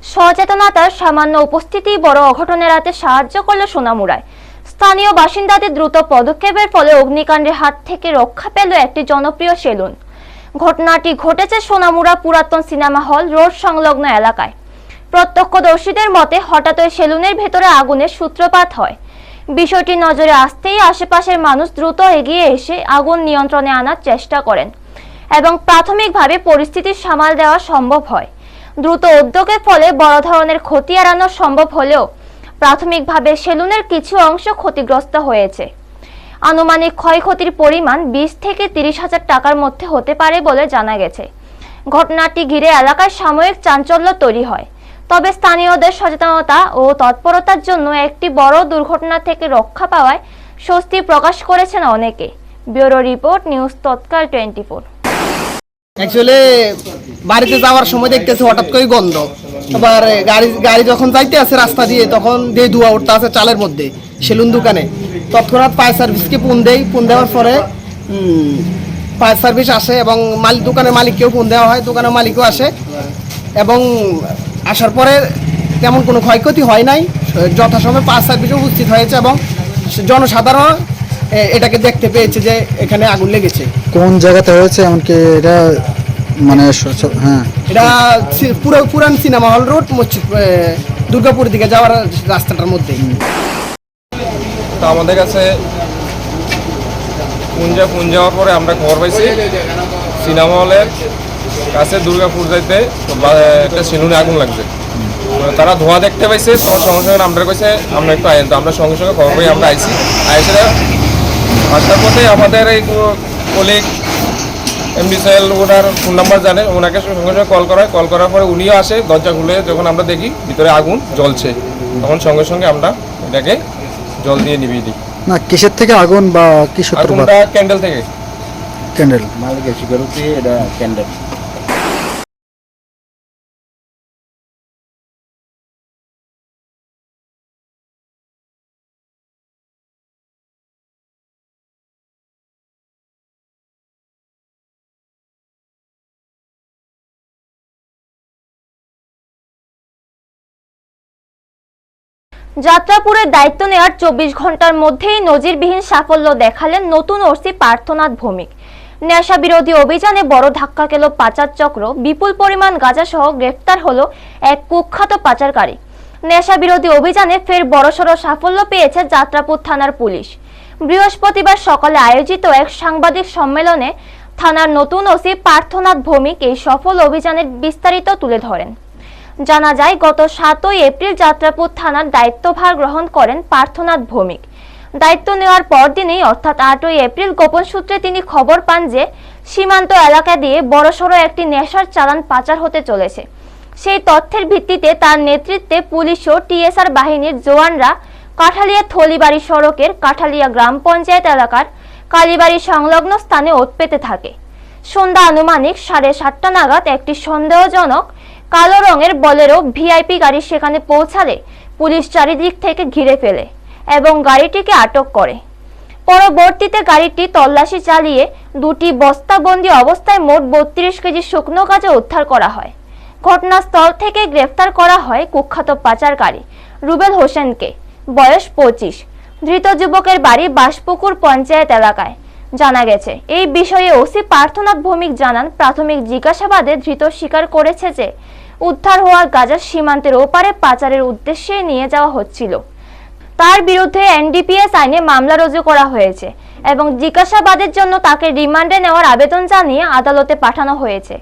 সচেতনতার সামান্য উপস্থিতি বড় অঘটন এড়াতে সাহায্য করল সোনামুড়ায়। স্থানীয় বাসিন্দাদের দ্রুত পদক্ষেপের ফলে অগ্নিকাণ্ডের হাত থেকে রক্ষা পেল একটি জনপ্রিয় সেলুন। ঘটনাটি ঘটেছে সোনামুড়া পুরাতন সিনেমা হল রোড সংলগ্ন এলাকায়। প্রত্যক্ষদর্শীদের মতে হঠাৎ ওই সেলুনের ভেতরে আগুনের সূত্রপাত হয়। বিষয়টি নজরে আসতেই আশেপাশের মানুষ দ্রুত এগিয়ে এসে আগুন নিয়ন্ত্রণে আনার চেষ্টা করেন এবং প্রাথমিকভাবে পরিস্থিতি সামাল দেওয়া সম্ভব হয়। দ্রুত উদ্যোগের ফলে বড় ধরনের ক্ষতি এড়ানো সম্ভব হলেও প্রাথমিকভাবে সেলুনের কিছু অংশ ক্ষতিগ্রস্ত হয়েছে। আনুমানিক ক্ষয়ক্ষতির পরিমাণ 20 থেকে 30 হাজার টাকার মধ্যে হতে পারে বলে জানা গেছে। ঘটনাটি ঘিরে এলাকায় সাময়িক চাঞ্চল্য তৈরি হয়, তবে স্থানীয়দের সচেতনতা ও তৎপরতার জন্য একটি বড় দুর্ঘটনা থেকে রক্ষা পাওয়ায় স্বস্তি প্রকাশ করেছেন অনেকে। ব্যুরো রিপোর্ট, নিউজ তৎকাল 24। অ্যাকচুয়ালি বাড়িতে যাওয়ার সময় দেখতেছি হঠাৎ করে গন্ধ। আবার গাড়ি যখন যাইতে আছে রাস্তা দিয়ে, তখন দিয়ে ধোঁয়া উঠতে আছে চালের মধ্যে সেলুন দোকানে। তৎক্ষণাৎ ফায়ার সার্ভিসকে ফোন দেওয়ার পরে ফায়ার সার্ভিস আসে এবং দোকানের মালিককেও ফোন দেওয়া হয়, দোকানের মালিকও আসে এবং আসার পরে তেমন কোনো ক্ষয়ক্ষতি হয় নাই। যথাসময়ে ফায়ার সার্ভিসও উপস্থিত হয়েছে এবং জনসাধারণ এটাকে দেখতে পেয়েছে যে এখানে আগুন লেগেছে। কোন জায়গাতে হয়েছে এমনকি এটা মানে হ্যাঁ, এটা পুরান সিনেমা হল রোড দুর্গাপুর দিকে যাওয়ার রাস্তাটার মধ্যে। তো আমাদের কাছে ফোন যাওয়ার পরে আমরা খবর পাইছি সিনেমা হলের কাছে দুর্গাপুর যাইতে একটা সেলুনে আগুন লাগছে। তারা ধোঁয়া দেখতে পাইছে, তখন সঙ্গে সঙ্গে আমরা কইছে আমরা একটু আইন। তো আমরা সঙ্গে সঙ্গে খবর পাই, আমরা আইসি আসার পথে আমাদের এই কলিগ এমডি সাহেব ওনার ফোন নাম্বার জানেন, ওনাকে সঙ্গে সঙ্গে কল করার পরে উনিও আসে। দরজা খুলে যখন আমরা দেখি ভিতরে আগুন জ্বলছে, তখন সঙ্গে সঙ্গে আমরা এটাকে জল দিয়ে নিভিয়ে দিই। না কিসের থেকে আগুন বা কি সূত্রপাত? আগুনটা ক্যান্ডেল থেকে। ক্যান্ডেল মালিকের সিকিউরিটি, এটা ক্যান্ডেল। যাত্রাপুরের দায়িত্ব নেওয়ার 24 ঘন্টার মধ্যেই নজিরবিহীন সাফল্য দেখালেন নতুন ওসি পার্থনাথ ভৌমিক। নেশা বিরোধী অভিযানে বড় ধাক্কা খেল পাচার চক্র। বিপুল পরিমাণ গাঁজা সহ গ্রেফতার হলো এক কুখ্যাত পাচারকারী। নেশা বিরোধী অভিযানে ফের বড়সড় সাফল্য পেয়েছে যাত্রাপুর থানার পুলিশ। বৃহস্পতিবার সকালে আয়োজিত এক সাংবাদিক সম্মেলনে থানার নতুন ওসি পার্থনাথ ভৌমিক এই সফল অভিযানের বিস্তারিত তুলে ধরেন। জানা যায়, গত 7ই এপ্রিল যাত্রাপুর থানার দায়িত্বভার গ্রহণ করেন পার্থনাথ ভৌমিক। দায়িত্ব নেওয়ার পরদিনই অর্থাৎ 8ই এপ্রিল গোপন সূত্রে তিনি খবর পান যে সীমান্ত এলাকা দিয়ে বড়সড় একটি নেশার চালান পাচার হতে চলেছে। সেই তথ্যের ভিত্তিতে তার নেতৃত্বে পুলিশ ও টিএসআর বাহিনীর জওয়ানরা কাঠালিয়া থলিবাড়ি সড়কের কাঠালিয়া গ্রাম পঞ্চায়েত এলাকার কালীবাড়ি সংলগ্ন স্থানে ওত পেতে থাকে। সন্ধ্যা আনুমানিক 7:30টা নাগাদ একটি সন্দেহজনক কালো রঙের বলেরো ভিআইপি গাড়ি সেখানে পৌঁছালে পুলিশ চারিদিক থেকে ঘিরে ফেলে এবং গাড়িটিকে আটক করে। পরবর্তীতে গাড়িটি তল্লাশি চালিয়ে দুটি বস্তাবন্দি অবস্থায় মোট 32 কেজি শুকনো গাঁজা উদ্ধার করা হয়। ঘটনাস্থল থেকে গ্রেফতার করা হয় কুখ্যাত পাচারকারী রুবেল হোসেনকে, বয়স 25। ধৃত যুবকের বাড়ি বাসপুকুর পঞ্চায়েত এলাকায়। জানা গেছে, এই বিষয়ে ওসি পার্থনাথ ভৌমিক জানান, প্রাথমিক জিজ্ঞাসাবাদে ধৃত স্বীকার করেছে যে উদ্ধার হওয়া গাঁজা সীমান্তের ওপারে পাচারের উদ্দেশ্যে নিয়ে যাওয়া হচ্ছিল। তার বিরুদ্ধে এনডিপিএস আইনে মামলা রুজু করা হয়েছে এবং জিজ্ঞাসাবাদের জন্য তাকে রিমান্ডে নেওয়ার আবেদন জানিয়ে আদালতে পাঠানো হয়েছে।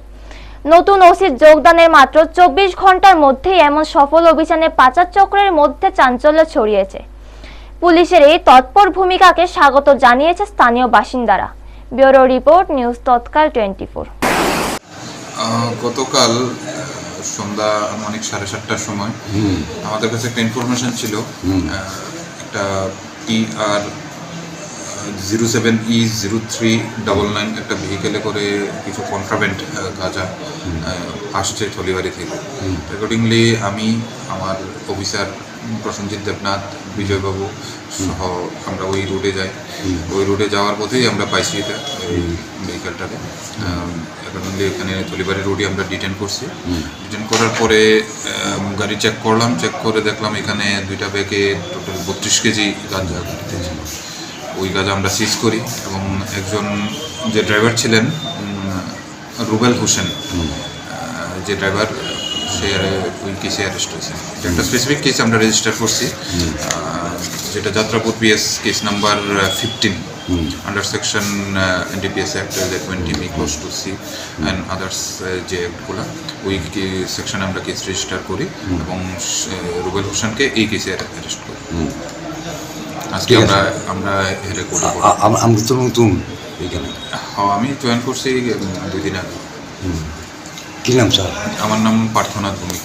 নতুন ওসির যোগদানের মাত্র 24 ঘন্টার মধ্যেই এমন সফল অভিযানে পাচার চক্রের মধ্যে চাঞ্চল্য ছড়িয়েছে। পুলিশের এই তৎপর ভূমিকাকে স্বাগত জানিয়েছে স্থানীয় বাসিন্দারা। ব্যুরো রিপোর্ট, নিউজ তৎকাল 24। গতকাল সন্ধ্যা অনেক 7:30টার সময় আমাদের কাছে একটা ইনফরমেশন ছিল, একটা TR 07E0399 একটা ভেহিকেলে করে কিছু কন্ট্রাব্যান্ড গাঁজা আসছে থলিবাড়ি থেকে। অ্যাকর্ডিংলি আমি, আমার অফিসার প্রসেনজিৎ দেবনাথ, বিজয়বাবু সহ আমরা ওই রুটে যাই। ওই রুটে যাওয়ার পথেই আমরা পাইছি এটা, এই ভেহিকেলটাকে। অ্যাকর্ডিংলি এখানে থলিবাড়ি রোডে আমরা ডিটেন করছি। ডিটেন করার পরে গাড়ি চেক করলাম, চেক করে দেখলাম এখানে 2টা ব্যাগে টোটাল 32 কেজি গাঁজা গাড়িতে ছিল। ওই গাঁজা আমরা সিজ করি এবং একজন যে ড্রাইভার ছিলেন রুবেল হোসেন, যে ড্রাইভার, সে ওই কেসে অ্যারেস্ট হয়েছে। এটা একটা স্পেসিফিক কেস আমরা রেজিস্টার করছি, যেটা Jatrapur PS case number 15 under section NDPS act 20 মি clause two C and others, যে অ্যাক্টগুলো ওই সেকশনে আমরা কেস রেজিস্টার করি এবং রুবেল হোসেনকে এই কেসে অ্যারেস্ট করি। আজকে আমরা হেরে করি। আমরা তো নতুন এখানে। হ্যাঁ, আমি জয়েন করছি 2 দিন আগে। কি নাম স্যার? আমার নাম পার্থনাথ ভৌমিক।